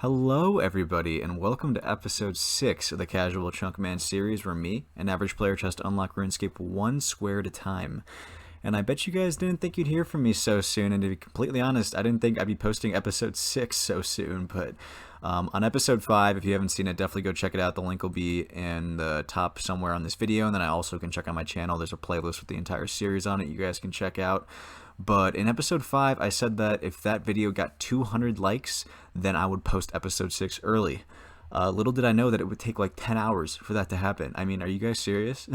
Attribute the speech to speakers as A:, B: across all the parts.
A: Hello, everybody, and welcome to episode 6 of the Casual Chunk Man series, where me, an average player, tries to unlock RuneScape one square at a time. And I bet you guys didn't think you'd hear from me so soon, and to be completely honest, I didn't think I'd be posting episode 6 so soon, but on episode 5, if you haven't seen it, definitely go check it out. The link will be in the top somewhere on this video, and then I also can check on my channel. There's a playlist with the entire series on it you guys can check out. But in episode 5, I said that if that video got 200 likes, then I would post episode 6 early. Little did I know that it would take like 10 hours for that to happen. I mean, are you guys serious?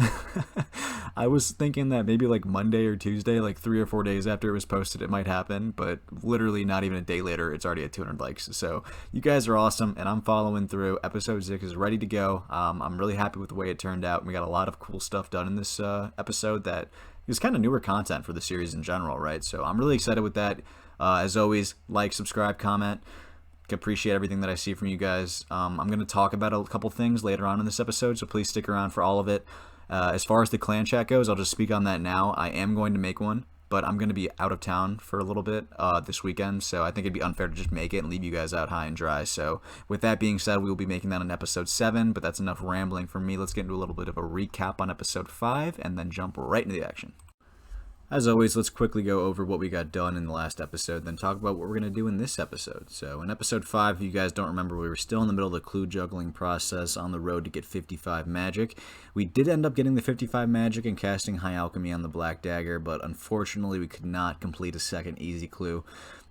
A: I was thinking that maybe like Monday or Tuesday, like 3 or 4 days after it was posted, it might happen. But literally not even a day later, it's already at 200 likes. So you guys are awesome, and I'm following through. Episode 6 is ready to go. I'm really happy with the way it turned out. We got a lot of cool stuff done in this episode that is kind of newer content for the series in general, right? So I'm really excited with that. As always, like, subscribe, comment. Appreciate everything that I see from you guys. I'm going to talk about a couple things later on in this episode, so please stick around for all of it. As far as the clan chat goes, I'll just speak on that now. I am going to make one, but I'm going to be out of town for a little bit this weekend, so I think it'd be unfair to just make it and leave you guys out high and dry. So with that being said, we will be making that in episode 7, but that's enough rambling for me. Let's get into a little bit of a recap on episode 5 and then jump right into the action. As always, let's quickly go over what we got done in the last episode, then talk about what we're going to do in this episode. So in episode 5, if you guys don't remember, we were still in the middle of the clue juggling process on the road to get 55 magic. We did end up getting the 55 magic and casting High Alchemy on the Black Dagger, but unfortunately we could not complete a second easy clue.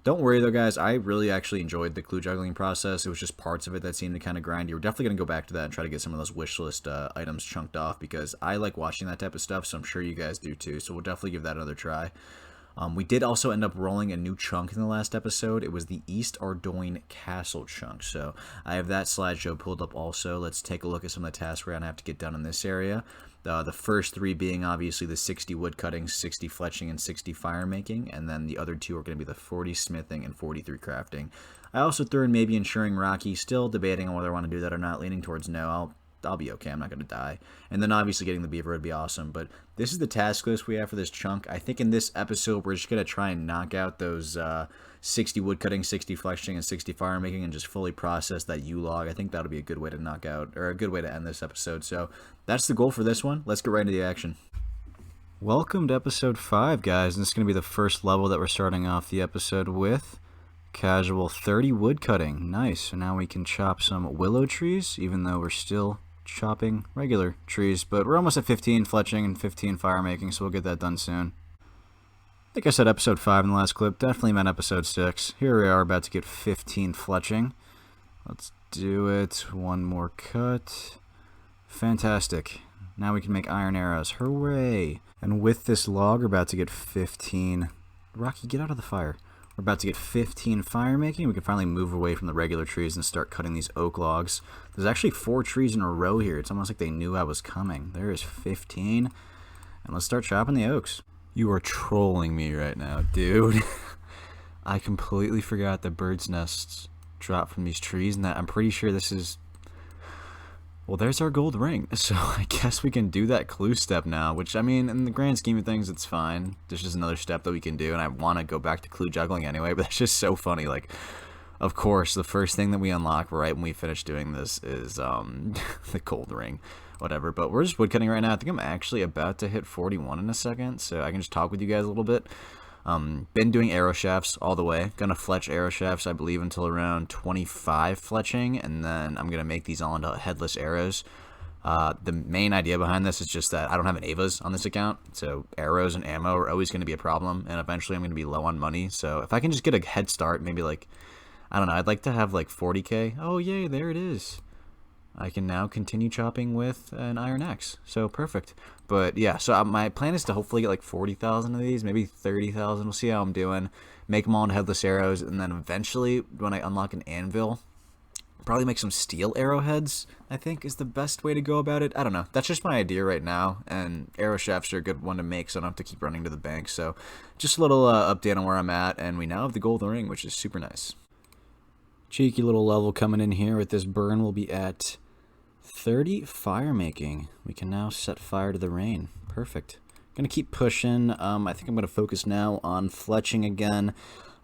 A: Don't worry though, guys, I really actually enjoyed the clue juggling process. It was just parts of it that seemed to kind of grind you. We're definitely going to go back to that and try to get some of those wish list items chunked off, because I like watching that type of stuff, so I'm sure you guys do too, so we'll definitely give that another try. We did also end up rolling a new chunk in the last episode. It was the East Ardoin Castle chunk, so I have that slideshow pulled up also. Let's take a look at some of the tasks we're going to have to get done in this area. The first 3 being obviously the 60 woodcutting, 60 fletching, and 60 fire making, and then the other 2 are going to be the 40 smithing and 43 crafting. I also threw in maybe ensuring Rocky, still debating on whether I want to do that or not, leaning towards no. I'll be okay, I'm not going to die. And then obviously getting the beaver would be awesome, but this is the task list we have for this chunk. I think in this episode we're just going to try and knock out those 60 woodcutting, 60 fleshing, and 60 fire making, and just fully process that U log. I think that'll be a good way to knock out, or a good way to end this episode. So that's the goal for this one. Let's get right into the action. Welcome to episode 5, guys. And this is going to be the first level that we're starting off the episode with. Casual 30 woodcutting. Nice. So now we can chop some willow trees, even though we're still chopping regular trees, but we're almost at 15 fletching and 15 fire making, so we'll get that done soon. I think I said episode 5 in the last clip, definitely meant episode 6. Here we are about to get 15 fletching. Let's do it. One more cut. Fantastic. Now we can make iron arrows. Hooray! And with this log, we're about to get 15. Rocky, get out of the fire. We're about to get 15 fire making. We can finally move away from the regular trees and start cutting these oak logs. There's actually 4 trees in a row here. It's almost like they knew I was coming. There is 15. And let's start chopping the oaks. You are trolling me right now, dude. I completely forgot that birds' nests drop from these trees, and that I'm pretty sure this is... Well, there's our gold ring, so I guess we can do that clue step now, which, I mean, in the grand scheme of things, it's fine. There's just another step that we can do, and I want to go back to clue juggling anyway, but that's just so funny. Like, of course, the first thing that we unlock right when we finish doing this is the gold ring, whatever. But we're just woodcutting right now. I think I'm actually about to hit 41 in a second, so I can just talk with you guys a little bit. Been doing arrow shafts all the way. Gonna fletch arrow shafts, I believe, until around 25 fletching, and then I'm gonna make these all into headless arrows. The main idea behind this is just that I don't have an Avas on this account, so arrows and ammo are always going to be a problem, and eventually I'm going to be low on money. So if I can just get a head start, maybe like, I don't know, I'd like to have like 40k. Oh yay, there it is. I can now continue chopping with an iron axe, so perfect. But yeah, so my plan is to hopefully get like 40,000 of these, maybe 30,000. We'll see how I'm doing. Make them all into headless arrows, and then eventually when I unlock an anvil, probably make some steel arrowheads, I think is the best way to go about it. I don't know. That's just my idea right now, and arrow shafts are a good one to make, so I don't have to keep running to the bank. So just a little update on where I'm at, and we now have the gold ring, which is super nice. Cheeky little level coming in here with this burn. We'll be at 30 fire making. We can now set fire to the rain. Perfect. Gonna keep pushing. I think I'm gonna focus now on fletching again.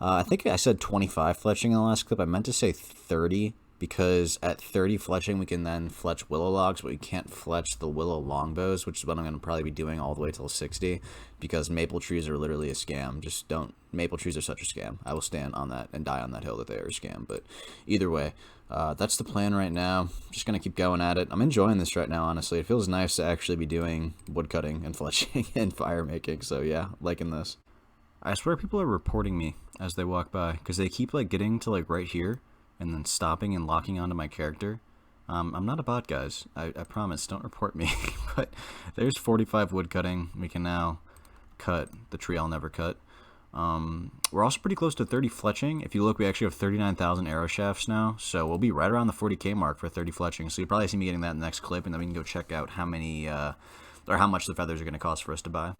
A: I think I said 25 fletching in the last clip. I meant to say 30 because at 30 fletching we can then fletch willow logs, but we can't fletch the willow longbows, which is what I'm going to probably be doing all the way till 60, because maple trees are literally a scam. Just don't, maple trees are such a scam. I will stand on that and die on that hill that they are a scam. But either way, that's the plan right now. Just going to keep going at it. I'm enjoying this right now, honestly. It feels nice to actually be doing woodcutting and fletching and fire making, so yeah, liking this. I swear people are reporting me as they walk by, because they keep like getting to like right here and then stopping and locking onto my character. I'm not a bot, guys. I promise, don't report me. But there's 45 woodcutting. We can now cut the tree I'll never cut. We're also pretty close to 30 fletching. If you look, we actually have 39,000 arrow shafts now, so we'll be right around the 40k mark for 30 fletching. So you'll probably see me getting that in the next clip, and then we can go check out how many, or how much the feathers are going to cost for us to buy.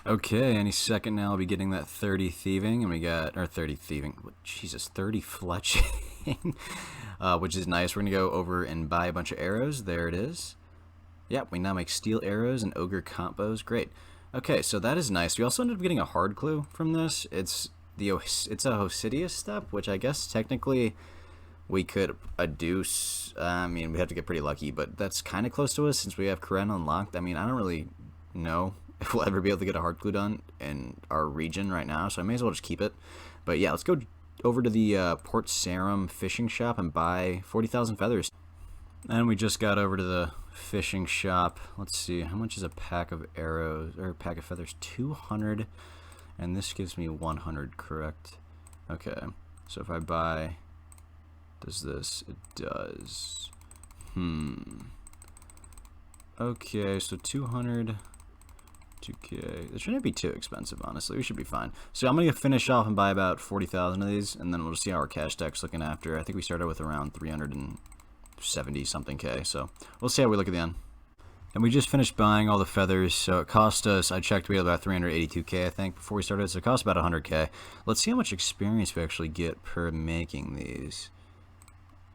A: Okay, any second now I'll be getting that 30 thieving, and we got, or 30 thieving, Jesus, 30 fletching, which is nice. We're going to go over and buy a bunch of arrows. There it is. Yep, we now make steel arrows and ogre combos. Great. Okay, so that is nice. We also ended up getting a hard clue from this. It's a Hosidius step, which I guess technically we could adduce. I mean, we have to get pretty lucky, but that's kind of close to us since we have Karen unlocked. I mean, I don't really know if we'll ever be able to get a hard clue done in our region right now, so I may as well just keep it. But yeah, let's go over to the Port Sarum fishing shop and buy 40,000 feathers. And we just got over to the fishing shop. Let's see, how much is a pack of arrows, or a pack of feathers? 200, and this gives me 100, correct? Okay, so if I buy, does this? It does. Okay, so 200, 2k. It shouldn't be too expensive, honestly. We should be fine. So I'm going to finish off and buy about 40,000 of these, and then we'll just see how our cash deck's looking after. I think we started with around 370 something k, so we'll see how we look at the end. And we just finished buying all the feathers, so it cost us, I checked, we had about 382k I think before we started, so it cost about 100k. Let's see how much experience we actually get per making these.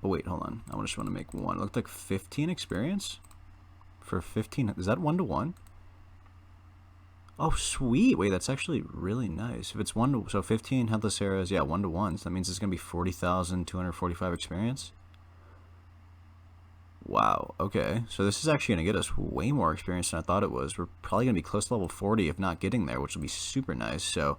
A: Oh wait, hold on, I just want to make one. It looked like 15 experience for 15. Is that 1-to-1? Oh sweet, wait, that's actually really nice. If it's 1 to, so 15 headless arrows, yeah, 1-to-1, so that means it's gonna be 40,245 experience. Wow, okay, so this is actually going to get us way more experience than I thought it was. We're probably going to be close to level 40 if not getting there, which will be super nice. So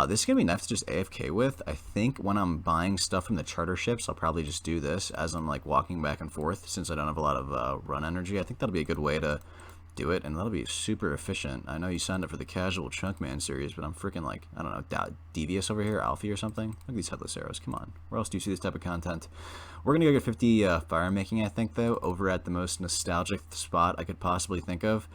A: this is going to be nice to just AFK with. I think when I'm buying stuff from the charter ships, I'll probably just do this as I'm like walking back and forth, since I don't have a lot of run energy. I think that'll be a good way to do it, and that'll be super efficient. I know you signed up for the casual Chunkman series, but I'm freaking like, I don't know, devious over here, Alfie or something. Look at these headless arrows, come on. Where else do you see this type of content? We're gonna go get 50 fire making, I think, though, over at the most nostalgic spot I could possibly think of.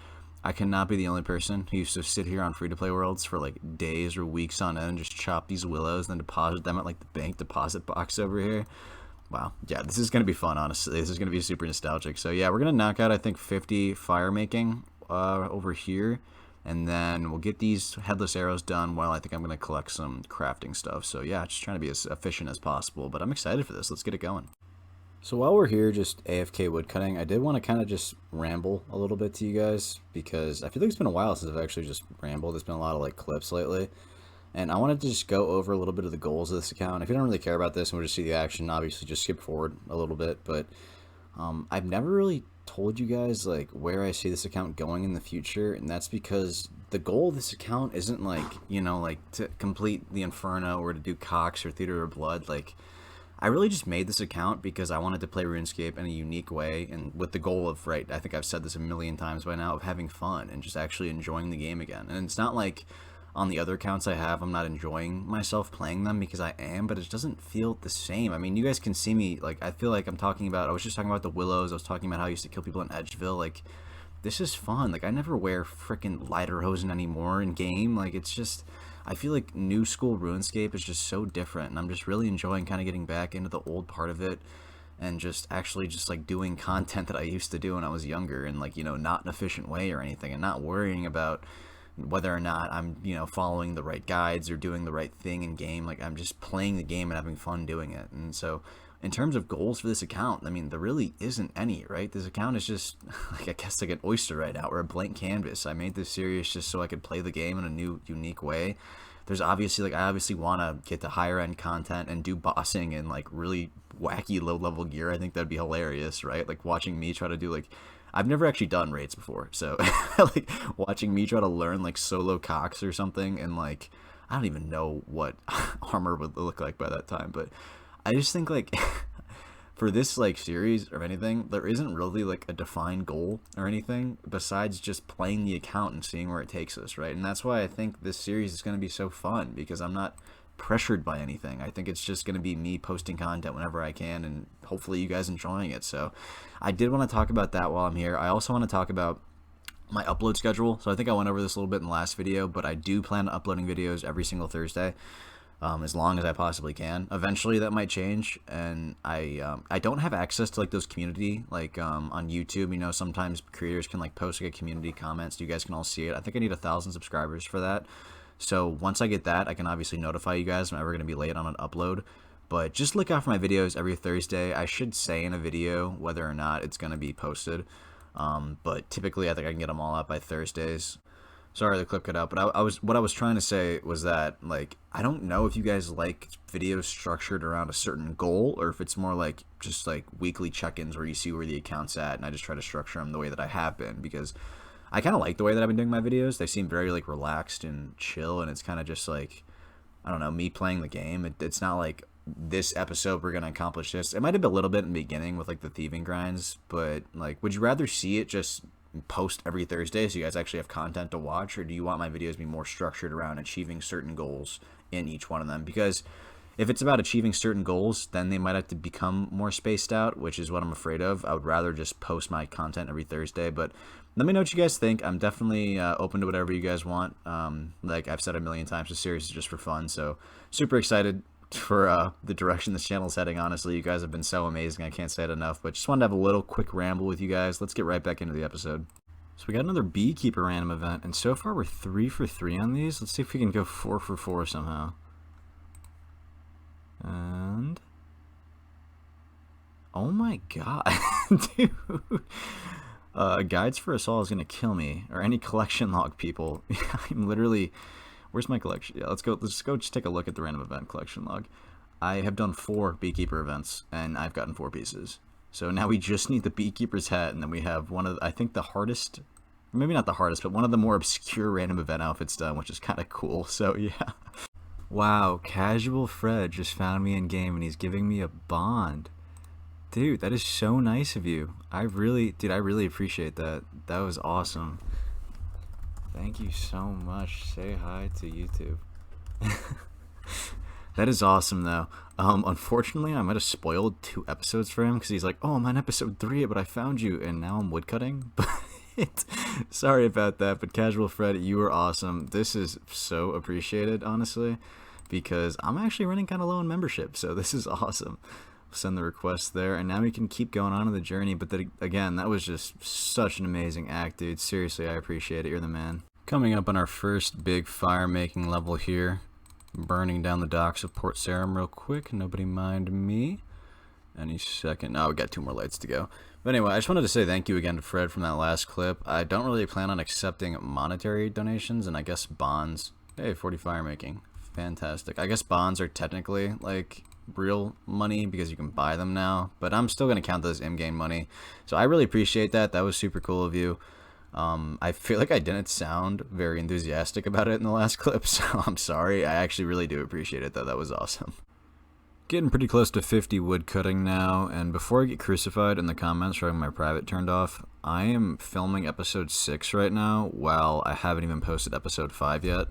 A: I cannot be the only person who used to sit here on free-to-play worlds for like days or weeks on end and just chop these willows and then deposit them at like the bank deposit box over here. Wow, yeah, this is going to be fun, honestly. This is going to be super nostalgic. So yeah, we're going to knock out, I think, 50 fire making over here, and then we'll get these headless arrows done while I think I'm going to collect some crafting stuff. So yeah, just trying to be as efficient as possible, but I'm excited for this. Let's get it going. So while we're here just AFK woodcutting, I did want to kind of just ramble a little bit to you guys, because I feel like it's been a while since I've actually just rambled. There's been a lot of like clips lately. And I wanted to just go over a little bit of the goals of this account. If you don't really care about this and we'll just see the action, obviously just skip forward a little bit. But I've never really told you guys like where I see this account going in the future. And that's because the goal of this account isn't like, you know, like to complete the Inferno or to do Cox or Theater of Blood. Like, I really just made this account because I wanted to play RuneScape in a unique way, and with the goal of, right, I think I've said this a million times by now, of having fun and just actually enjoying the game again. And it's not like on the other accounts I have, I'm not enjoying myself playing them, because I am, but it doesn't feel the same. I mean, you guys can see me, like, I feel like I'm talking about, I was just talking about the Willows, I was talking about how I used to kill people in Edgeville, like, this is fun. Like, I never wear freaking Lederhosen anymore in game, like, it's just, I feel like new school RuneScape is just so different, and I'm just really enjoying kind of getting back into the old part of it, and just actually just, like, doing content that I used to do when I was younger, and, like, you know, not an efficient way or anything, and not worrying about whether or not I'm, you know, following the right guides or doing the right thing in game. Like, I'm just playing the game and having fun doing it. And so in terms of goals for this account, I mean, there really isn't any, right? This account is just like, I guess, like an oyster right now, or a blank canvas. I made this series just so I could play the game in a new, unique way. there's obviously like, I obviously want to get to higher end content and do bossing and like really wacky low level gear. I think that'd be hilarious, right? Like watching me try to do like, I've never actually done raids before, so like watching me try to learn like solo Cox or something, and like I don't even know what armor would look like by that time, but I just think like for this like series or anything, there isn't really like a defined goal or anything besides just playing the account and seeing where it takes us, right? And that's why I think this series is going to be so fun, because I'm not pressured by anything. I think it's just going to be me posting content whenever I can, and hopefully you guys enjoying it. So I did want to talk about that while I'm here. I also want to talk about my upload schedule. So I think I went over this a little bit in the last video, but I do plan on uploading videos every single Thursday, as long as I possibly can. Eventually that might change, and I don't have access to like those community, like on YouTube, you know, sometimes creators can like post like a community comment so you guys can all see it. I think I need 1,000 subscribers for that. So once I get that, I can obviously notify you guys whenever we're going to be late on an upload. But just look out for my videos every Thursday. I should say in a video whether or not it's going to be posted. But typically I think I can get them all out by Thursdays. Sorry the clip cut out, but what I was trying to say was that, like, I don't know if you guys like videos structured around a certain goal, or if it's more like just like weekly check-ins where you see where the account's at, and I just try to structure them the way that I have been, because I kind of like the way that I've been doing my videos. They seem very like relaxed and chill, and it's kind of just like, I don't know, me playing the game. It's not like this episode we're gonna accomplish this. It might have been a little bit in the beginning with like the thieving grinds, but like, would you rather see it just post every Thursday so you guys actually have content to watch, or do you want my videos to be more structured around achieving certain goals in each one of them? Because if it's about achieving certain goals, then they might have to become more spaced out, which is what I'm afraid of. I would rather just post my content every Thursday. But let me know what you guys think. I'm definitely open to whatever you guys want. Like I've said a million times, this series is just for fun, so super excited for the direction this channel is heading. Honestly, you guys have been so amazing, I can't say it enough. But just wanted to have a little quick ramble with you guys. Let's get right back into the episode. So we got another beekeeper random event, and so far we're 3 for 3 on these. Let's see if we can go 4 for 4 somehow. And oh my god, dude. Guides for us all is gonna kill me, or any collection log people. I'm literally, where's my collection? Yeah, let's go just take a look at the random event collection log. I have done 4 beekeeper events, and I've gotten 4 pieces. So now we just need the beekeeper's hat, and then we have one of, I think the hardest, maybe not the hardest, but one of the more obscure random event outfits done, which is kind of cool. So yeah. Wow, Casual Fred just found me in game and he's giving me a bond. Dude, that is so nice of you. I really appreciate that. That was awesome. Thank you so much. Say hi to YouTube. That is awesome, though. Unfortunately, I might have spoiled 2 episodes for him, because he's like, oh, I'm on episode 3, but I found you, and now I'm woodcutting. But sorry about that, but Casual Fred, you were awesome. This is so appreciated, honestly, because I'm actually running kind of low in membership, so this is awesome. Send the request there, and now we can keep going on in the journey. But that, again, that was just such an amazing act, dude. Seriously, I appreciate it. You're the man. Coming up on our first big fire making level here. Burning down the docks of Port Sarum real quick. Nobody mind me. Any second. Oh, we got 2 more lights to go. But anyway, I just wanted to say thank you again to Fred from that last clip. I don't really plan on accepting monetary donations, and I guess bonds. Hey, 40 fire making. Fantastic. I guess bonds are technically like real money because you can buy them now, but I'm still going to count those in-game money. So I really appreciate that. That was super cool of you. I feel like I didn't sound very enthusiastic about it in the last clip, so I'm sorry. I actually really do appreciate it, though. That was awesome. Getting pretty close to 50 wood cutting now, and before I get crucified in the comments for having my private turned off, I am filming episode 6 right now while I haven't even posted episode 5 yet.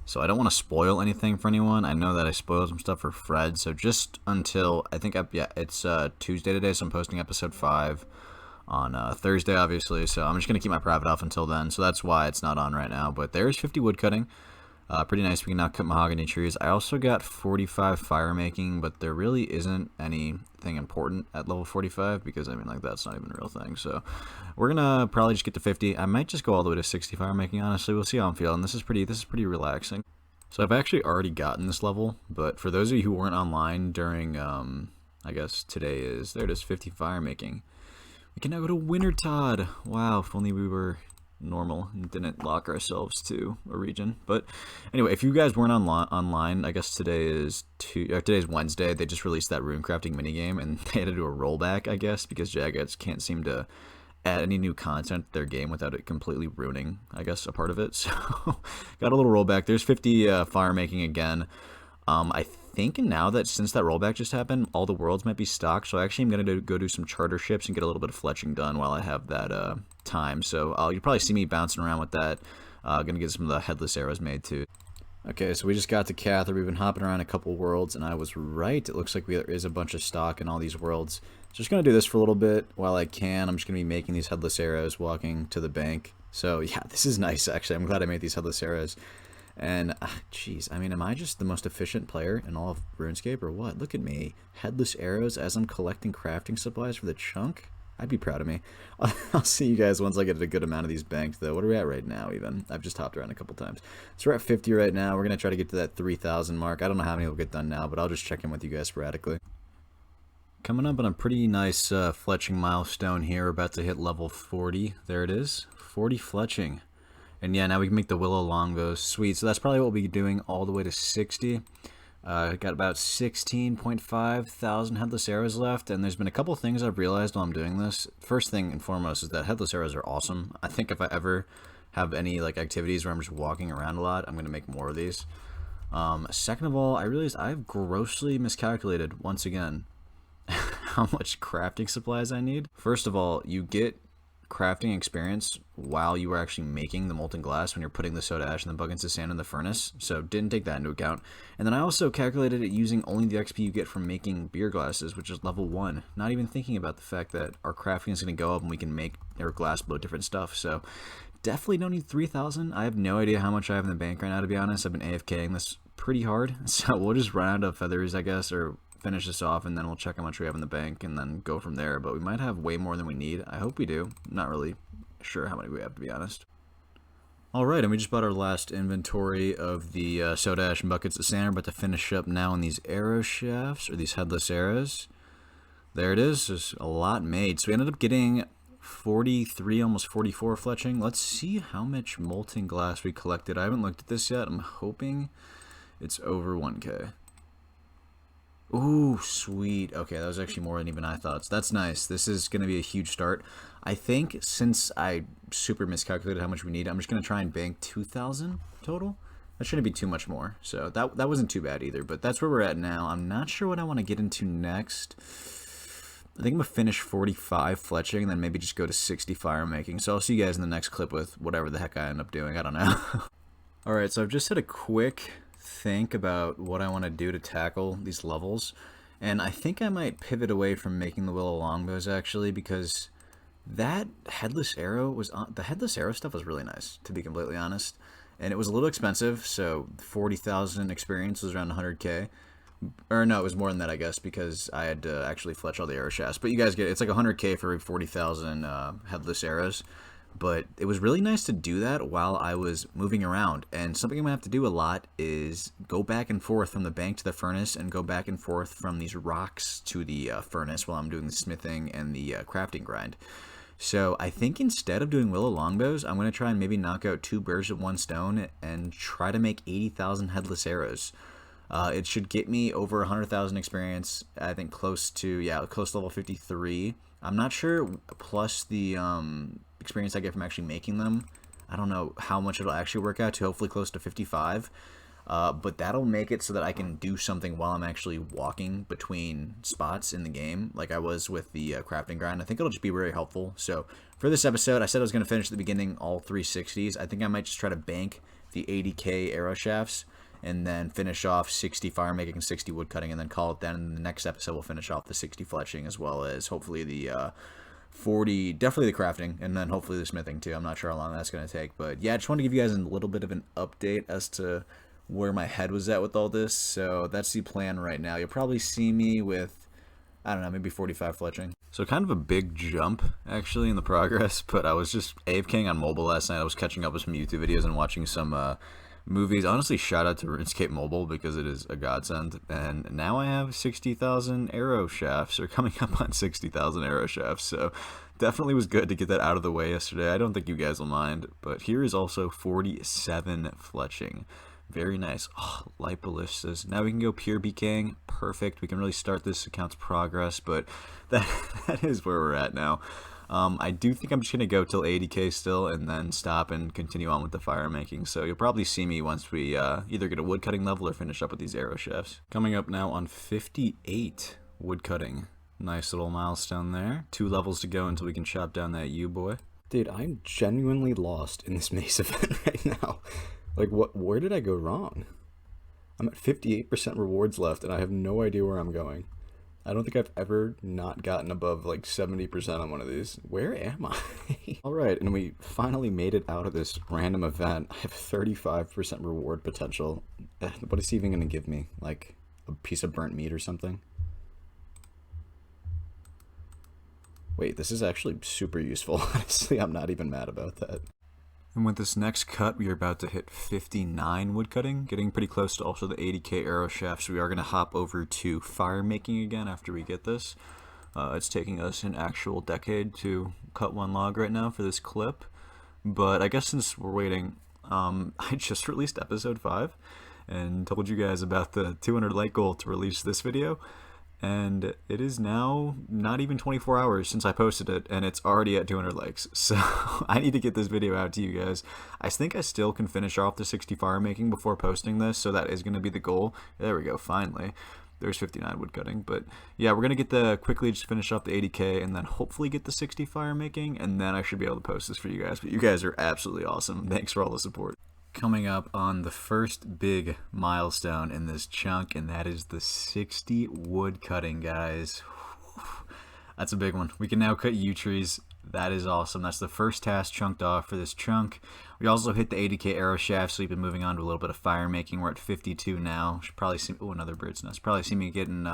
A: So I don't want to spoil anything for anyone. I know that I spoiled some stuff for Fred, so just until, I think, yeah, it's Tuesday today, so I'm posting episode 5 on Thursday, obviously, so I'm just going to keep my private off until then, so that's why it's not on right now. But there's 50 wood cutting. Pretty nice. We can now cut mahogany trees. I also got 45 fire making, but there really isn't anything important at level 45, because, I mean, like, that's not even a real thing. So we're going to probably just get to 50. I might just go all the way to 60 fire making, honestly. We'll see how I'm feeling. This is pretty relaxing. So I've actually already gotten this level, but for those of you who weren't online during, I guess today is, there it is, 50 fire making. We can now go to Wintertod. Wow, if only we were normal and didn't lock ourselves to a region. But anyway, if you guys weren't online, I guess today's Wednesday. They just released that rune crafting minigame, and they had to do a rollback, I guess, because Jagex can't seem to add any new content to their game without it completely ruining, I guess, a part of it. So got a little rollback. There's 50 fire making again. I think now that since that rollback just happened, all the worlds might be stocked. So actually I'm going to go do some charter ships and get a little bit of fletching done while I have that time. So you'll probably see me bouncing around with that. Going to get some of the headless arrows made too. Okay, so we just got to Cather. We've been hopping around a couple worlds, and I was right. It looks like there is a bunch of stock in all these worlds. Just going to do this for a little bit while I can. I'm just going to be making these headless arrows, walking to the bank. So, yeah, this is nice, actually. I'm glad I made these headless arrows. And, jeez, I mean, am I just the most efficient player in all of RuneScape, or what? Look at me. Headless arrows as I'm collecting crafting supplies for the chunk? I'd be proud of me. I'll see you guys once I get a good amount of these banked, though. What are we at right now, even? I've just hopped around a couple times. So we're at 50 right now. We're going to try to get to that 3,000 mark. I don't know how many will get done now, but I'll just check in with you guys sporadically. Coming up on a pretty nice fletching milestone here. We're about to hit level 40. There it is. 40 fletching. And yeah, now we can make the willow longbows. Sweet. So that's probably what we'll be doing all the way to 60. Got about 16.5 thousand headless arrows left, and there's been a couple things I've realized while I'm doing this. First thing and foremost is that headless arrows are awesome. I think if I ever have any like activities where I'm just walking around a lot, I'm going to make more of these. Second of all, I realized I've grossly miscalculated once again how much crafting supplies I need. First of all, you get crafting experience while you were actually making the molten glass when you're putting the soda ash and the buckets of sand in the furnace, so didn't take that into account. And then I also calculated it using only the XP you get from making beer glasses, which is level 1, not even thinking about the fact that our crafting is going to go up and we can make our glass blow different stuff. So definitely don't need 3,000. I have no idea how much I have in the bank right now, to be honest. I've been AFKing this pretty hard, so we'll just run out of feathers, I guess, or finish this off, and then we'll check how much we have in the bank and then go from there. But we might have way more than we need. I hope we do. I'm not really sure how many we have, to be honest. Alright, and we just bought our last inventory of the soda ash and buckets of sand. We're about to finish up now on these arrow shafts, or these headless arrows. There it is. There's a lot made. So we ended up getting 43, almost 44 fletching. Let's see how much molten glass we collected. I haven't looked at this yet. I'm hoping it's over 1K. Ooh, sweet. Okay, that was actually more than even I thought. So that's nice. This is going to be a huge start. I think since I super miscalculated how much we need, I'm just going to try and bank 2,000 total. That shouldn't be too much more. So that wasn't too bad either. But that's where we're at now. I'm not sure what I want to get into next. I think I'm going to finish 45 fletching and then maybe just go to 60 fire making. So I'll see you guys in the next clip with whatever the heck I end up doing. I don't know. Alright, so I've just had a quick think about what I want to do to tackle these levels, and I think I might pivot away from making the willow longbows actually, because that headless arrow was the headless arrow stuff was really nice, to be completely honest, and it was a little expensive. So 40,000 experience was around 100k, or no, it was more than that, I guess, because I had to actually fletch all the arrow shafts. But you guys get it. It's like 100k for 40,000 headless arrows. But it was really nice to do that while I was moving around. And something I'm going to have to do a lot is go back and forth from the bank to the furnace and go back and forth from these rocks to the furnace while I'm doing the smithing and the crafting grind. So I think instead of doing willow longbows, I'm going to try and maybe knock out 2 birds with 1 stone and try to make 80,000 headless arrows. It should get me over 100,000 experience, I think close to level 53. I'm not sure, plus the experience I get from actually making them. I don't know how much it'll actually work out to, hopefully close to 55. But that'll make it so that I can do something while I'm actually walking between spots in the game, like I was with the crafting grind. I think it'll just be very helpful. So for this episode, I said I was going to finish at the beginning all 360s. I think I might just try to bank the 80k arrow shafts and then finish off 60 fire making and 60 woodcutting, and then call it then. And the next episode we'll finish off the 60 fletching, as well as hopefully the 40, definitely the crafting, and then hopefully the smithing too. I'm not sure how long that's going to take, but yeah, I just want to give you guys a little bit of an update as to where my head was at with all this. So that's the plan right now. You'll probably see me with, I don't know, maybe 45 fletching. So kind of a big jump actually in the progress, but I was just AFKing on mobile last night. I was catching up with some YouTube videos and watching some Movies, honestly, shout out to RuneScape Mobile because it is a godsend. And now I have 60,000 arrow shafts, or coming up on 60,000 arrow shafts. So definitely was good to get that out of the way yesterday. I don't think you guys will mind. But here is also 47 fletching. Very nice. Oh, light ballistas. Now we can go pure BKing. Perfect. We can really start this account's progress. But that is where we're at now. I do think I'm just going to go till 80k still and then stop and continue on with the fire making. So you'll probably see me once we either get a woodcutting level or finish up with these arrow shafts. Coming up now on 58 woodcutting. Nice little milestone there. 2 levels to go until we can chop down that YEW boy.
B: Dude, I'm genuinely lost in this mace event right now. Like, where did I go wrong? I'm at 58% rewards left and I have no idea where I'm going. I don't think I've ever not gotten above like 70% on one of these. Where am I? Alright, and we finally made it out of this random event. I have 35% reward potential. What is he even going to give me? Like a piece of burnt meat or something? Wait, this is actually super useful. Honestly, I'm not even mad about that.
A: And with this next cut, we are about to hit 59 woodcutting, getting pretty close to also the 80k arrow shafts. We are going to hop over to fire making again after we get this. It's taking us an actual decade to cut one log right now for this clip. But I guess since we're waiting, I just released episode 5 and told you guys about the 200 like goal to release this video. And it is now not even 24 hours since I posted it, and it's already at 200 likes. So I need to get this video out to you guys. I think I still can finish off the 60 fire making before posting this, so that is going to be the goal. There we go, finally. There's 59 woodcutting. But yeah, we're going to get quickly just finish off the 80k, and then hopefully get the 60 fire making, and then I should be able to post this for you guys. But you guys are absolutely awesome. Thanks for all the support. Coming up on the first big milestone in this chunk, and that is the 60 wood cutting, guys. That's a big one. We can now cut yew trees. That is awesome. That's the first task chunked off for this chunk. We also hit the 80k arrow shaft, so we've been moving on to a little bit of fire making. We're at 52 now. Should probably see, oh, another bird's nest. Probably see me getting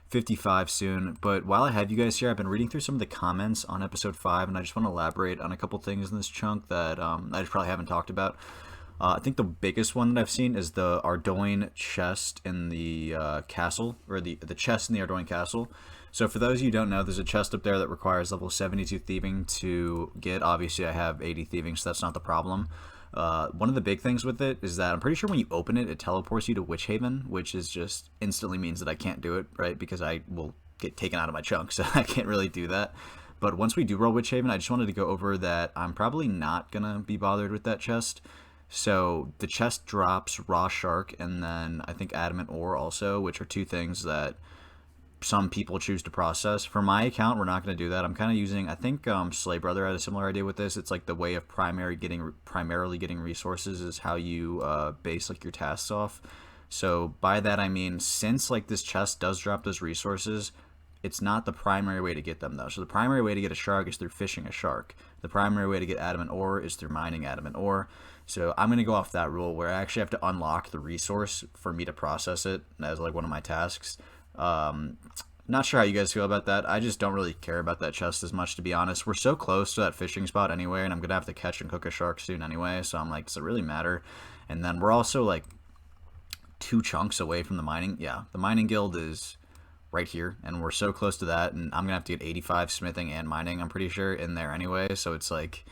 A: 55 soon. But while I have you guys here, I've been reading through some of the comments on episode 5, and I just want to elaborate on a couple things in this chunk that I just probably haven't talked about. I think the biggest one that I've seen is the Ardoin chest in the castle, or the chest in the Ardoin castle. So for those of you who don't know, there's a chest up there that requires level 72 thieving to get. Obviously, I have 80 thieving, so that's not the problem. One of the big things with it is that I'm pretty sure when you open it, it teleports you to Witch Haven, which is just instantly means that I can't do it, right? Because I will get taken out of my chunk, so I can't really do that. But once we do roll Witch Haven, I just wanted to go over that I'm probably not going to be bothered with that chest. So the chest drops raw shark and then I think adamant ore also, which are 2 things that some people choose to process. For my account, we're not going to do that. I'm kind of using, I think Slay Brother had a similar idea with this. It's like the way of primarily getting resources is how you base like your tasks off. So by that I mean, since like this chest does drop those resources, it's not the primary way to get them though. So the primary way to get a shark is through fishing a shark. The primary way to get adamant ore is through mining adamant ore. So I'm going to go off that rule where I actually have to unlock the resource for me to process it as like one of my tasks. Not sure how you guys feel about that. I just don't really care about that chest as much, to be honest. We're so close to that fishing spot anyway, and I'm going to have to catch and cook a shark soon anyway. So I'm like, does it really matter? And then we're also like 2 chunks away from the mining. Yeah, the mining guild is right here, and we're so close to that, and I'm going to have to get 85 smithing and mining, I'm pretty sure, in there anyway. So it's like,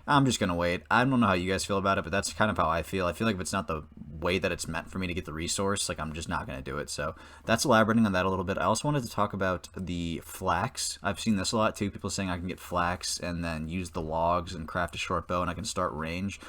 A: I'm just going to wait. I don't know how you guys feel about it, but that's kind of how I feel. I feel like if it's not the way that it's meant for me to get the resource, like I'm just not going to do it. So that's elaborating on that a little bit. I also wanted to talk about the flax. I've seen this a lot too. People saying I can get flax and then use the logs and craft a short bow and I can start range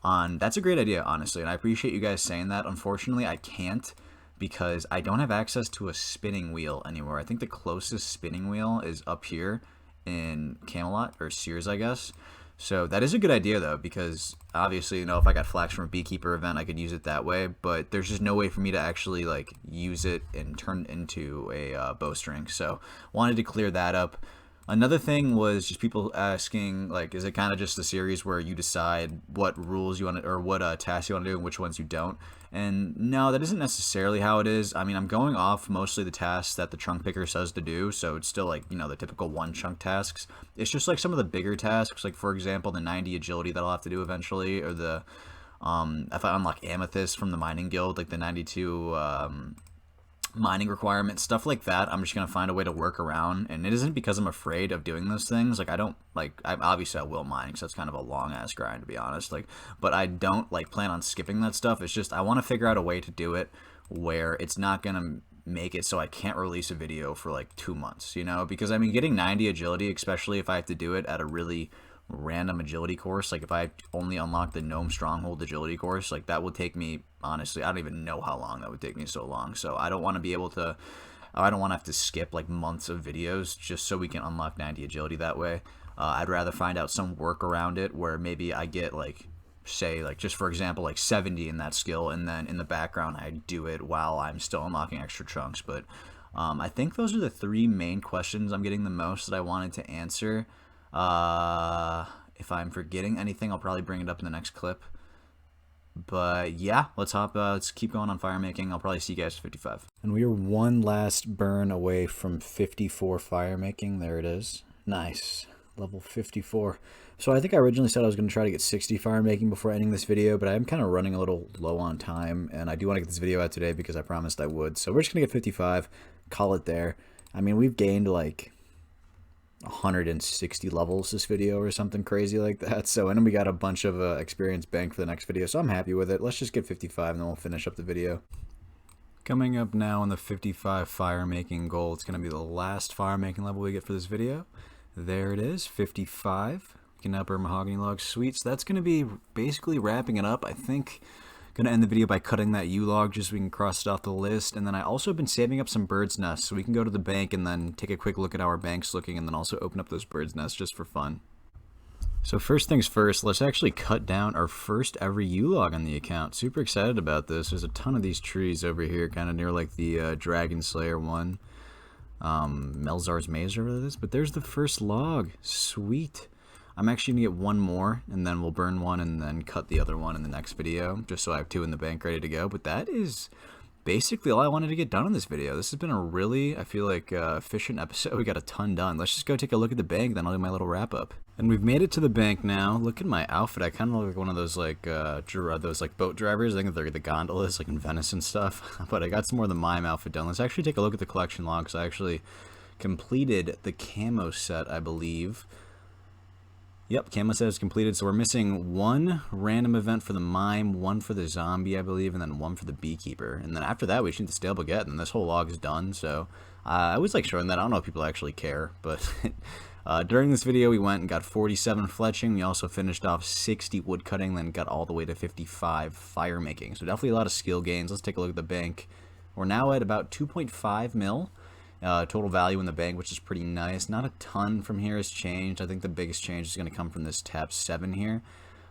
A: on. That's a great idea, honestly, and I appreciate you guys saying that. Unfortunately, I can't because I don't have access to a spinning wheel anywhere. I think the closest spinning wheel is up here in Camelot, or Sears, I guess. So that is a good idea though, because obviously, you know, if I got flax from a beekeeper event, I could use it that way, but there's just no way for me to actually like use it and turn it into a bowstring. So wanted to clear that up. Another thing was just people asking, like, is it kind of just a series where you decide what rules you want to, or what tasks you want to do and which ones you don't? And no, that isn't necessarily how it is. I mean, I'm going off mostly the tasks that the chunk picker says to do, so it's still like, you know, the typical 1 chunk tasks. It's just like some of the bigger tasks, like for example, the 90 agility that I'll have to do eventually, or the If I unlock amethyst from the mining guild, like the 92 mining requirements, stuff like that, I'm just gonna find a way to work around. And it isn't because I'm afraid of doing those things. Like, I don't like, I obviously I will mine, because that's kind of a long ass grind, to be honest. Like, but I don't like plan on skipping that stuff. It's just I want to figure out a way to do it where it's not gonna make it so I can't release a video for like 2 months, you know? Because I mean, getting 90 agility, especially if I have to do it at a really random agility course, like if I only unlock the Gnome Stronghold agility course, like that would take me, honestly, I don't even know how long that would take me so long. So I don't want to be able to, I don't want to have to skip like months of videos just so we can unlock 90 agility that way. I'd rather find out some work around it where maybe I get like, say, like, just for example, like 70 in that skill, and then in the background I do it while I'm still unlocking extra chunks. But I think those are the 3 main questions I'm getting the most that I wanted to answer. If I'm forgetting anything, I'll probably bring it up in the next clip. But yeah, let's keep going on fire making. I'll probably see you guys at 55.
B: And we are one last burn away from 54 fire making. There it is. Nice. Level 54. So I think I originally said I was going to try to get 60 fire making before ending this video, but I'm kind of running a little low on time, and I do want to get this video out today because I promised I would. So we're just going to get 55, call it there. I mean, we've gained like 160 levels this video or something crazy like that. So, and then we got a bunch of experience bank for the next video, so I'm happy with it. Let's just get 55 and then we'll finish up the video. Coming up now on the 55 fire making goal, it's going to be the last fire making level we get for this video. There it is, 55. We can now burn mahogany logs. Sweet. So that's going to be basically wrapping it up. I think going to end the video by cutting that yew log just so we can cross it off the list. And then I also been saving up some bird's nests so we can go to the bank and then take a quick look at how our bank's looking, and then also open up those bird's nests just for fun. So first things first, let's actually cut down our first ever yew log on the account. Super excited about this. There's a ton of these trees over here, kind of near like the Dragon Slayer one. Melzar's Maze or whatever it is. But there's the first log. Sweet. I'm actually going to get one more, and then we'll burn one and then cut the other one in the next video, just so I have 2 in the bank ready to go. But that is basically all I wanted to get done in this video. This has been a really, I feel like, efficient episode. We got a ton done. Let's just go take a look at the bank, then I'll do my little wrap up. And we've made it to the bank now. Look at my outfit. I kind of look like one of those like boat drivers. I think they're the gondolas, like in Venice and stuff. But I got some more of the mime outfit done. Let's actually take a look at the collection log, because I actually completed the camo set, I believe. Yep, camo set is completed. So we're missing 1 random event for the mime, 1 for the zombie, I believe, and then 1 for the beekeeper. And then after that, we should need the stale baguette, and this whole log is done. So I always like showing that. I don't know if people actually care, but during this video, we went and got 47 fletching. We also finished off 60 woodcutting, then got all the way to 55 fire making. So definitely a lot of skill gains. Let's take a look at the bank. We're now at about 2.5 mil. Total value in the bank, which is pretty nice. Not a ton from here has changed. I think the biggest change is going to come from this tab 7 here.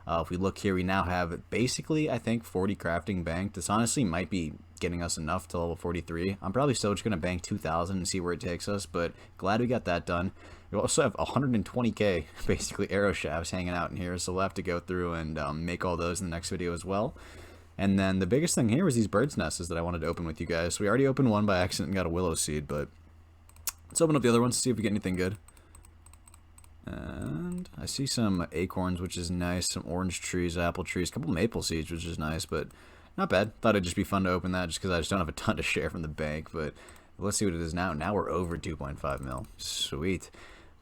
B: If we look here, we now have basically, I think, 40 crafting banked. This honestly might be getting us enough to level 43. I'm probably still just going to bank 2,000 and see where it takes us, but glad we got that done. We also have 120k basically arrow shafts hanging out in here, so we'll have to go through and make all those in the next video as well. And then the biggest thing here was these bird's nests that I wanted to open with you guys. So we already opened one by accident and got a willow seed, but let's open up the other ones to see if we get anything good. And I see some acorns, which is nice, some orange trees, apple trees, a couple maple seeds, which is nice, but not bad. Thought it'd just be fun to open that just because I just don't have a ton to share from the bank, but let's see what it is now. Now we're over 2.5 mil. Sweet.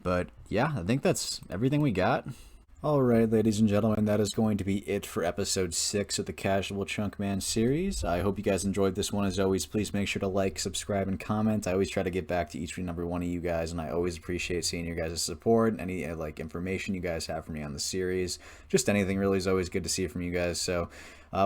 B: But yeah, I think that's everything we got. Alright, ladies and gentlemen, that is going to be it for episode 6 of the Casual Chunk Man series. I hope you guys enjoyed this one. As always, please make sure to like, subscribe, and comment. I always try to get back to each and every one of you guys, and I always appreciate seeing your guys' support. Any like information you guys have for me on the series, just anything really is always good to see from you guys. So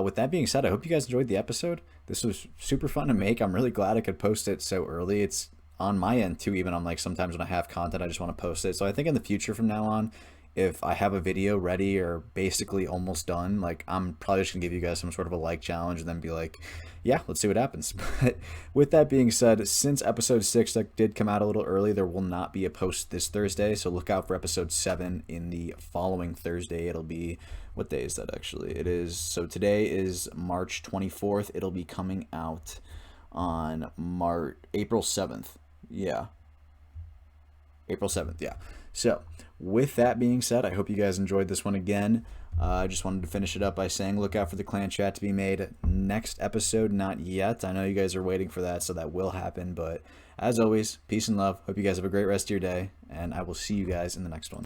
B: with that being said, I hope you guys enjoyed the episode. This was super fun to make. I'm really glad I could post it so early. It's on my end too, even on like sometimes when I have content, I just want to post it. So I think in the future from now on, if I have a video ready or basically almost done, like I'm probably just gonna give you guys some sort of a like challenge and then be like, yeah, let's see what happens. But with that being said, since episode 6 that did come out a little early, there will not be a post this Thursday. So look out for episode 7 in the following Thursday. It'll be, what day is that actually? It is, so today is March 24th. It'll be coming out on April 7th. Yeah. April 7th, yeah. So
A: with that being said, I hope you guys enjoyed this one again. I just wanted to finish it up by saying look out for the clan chat to be made next episode. Not yet. I know you guys are waiting for that, so that will happen. But as always, peace and love. Hope you guys have a great rest of your day, and I will see you guys in the next one.